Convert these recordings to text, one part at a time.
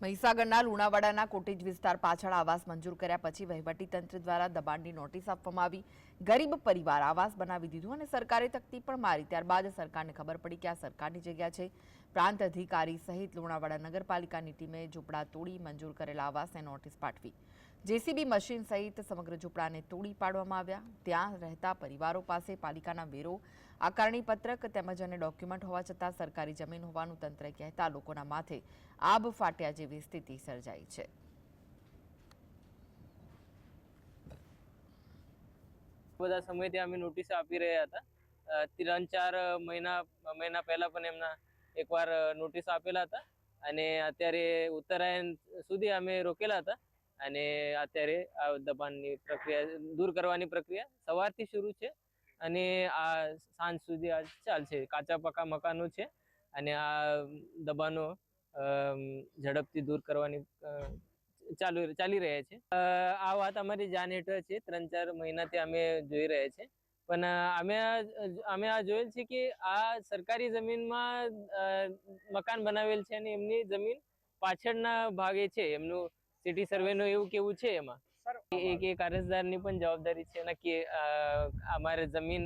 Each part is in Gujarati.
મહીસાગરના લુણાવાડાના કોટેજ વિસ્તાર પાછળ આવાસ મંજૂર કર્યા પછી વહીવટીતંત્ર દ્વારા દબાણની નોટિસ આપવામાં આવી। ગરીબ પરિવાર આવાસ બનાવી દીધું અને સરકારે તકતી પણ મારી। ત્યારબાદ સરકારને ખબર પડી કે આ સરકારની જગ્યા છે। પ્રાંત અધિકારી સહિત લુણાવાડા નગરપાલિકાની ટીમે ઝૂંપડા તોડી મંજૂર કરેલા આવાસને નોટિસ પાઠવી। જેસીબી મશીન સહિત સમગ્ર ઝૂંપડાને તોડી પાડવામાં આવ્યા। ત્યાં રહેતા પરિવારો પાસે પાલિકાના વેરો, આકારણી પત્રક તેમજ અન્ય ડોક્યુમેન્ટ હોવા છતાં સરકારી જમીન હોવાનું તંત્રે કહેતા લોકોના માથે આબ ફાટ્યા જેવી સ્થિતિ સર્જાઈ છે। બધા સમયથી અમે નોટિસ આપી રહ્યા હતા। 3-4 મહિના પહેલા પણ એમના એકવાર નોટિસ આપેલા હતા અને અત્યારે ઉત્તરાયણ સુધી અમે રોકેલા હતા અને અત્યારે આ દબાણની પ્રક્રિયા દૂર કરવાની પ્રક્રિયા સવારથી શરૂ છે અને આ સાંજ સુધી આ ચાલશે। કાચા પાકા મકાનો છે અને આ દબાણો ઝડપથી દૂર કરવાની ચાલી રહ્યા છે। આ વાત અમારી જાણ હેઠળ છે। 3-4 મહિનાથી અમે જોઈ રહ્યા છે પણ અમે આ જોયેલ છે કે આ સરકારી જમીનમાં મકાન બનાવેલ છે અને એમની જમીન પાછળના ભાગે છે। એમનું સિટી સર્વેનું એવું કેવું છે એમાં એક અરજદારની પણ જવાબદારી છે ને કે અમારે જમીન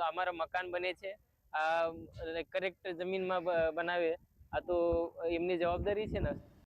અમારા મકાન બને છે આ કરેક્ટ જમીનમાં બનાવે, આ તો એમની જવાબદારી છે ને।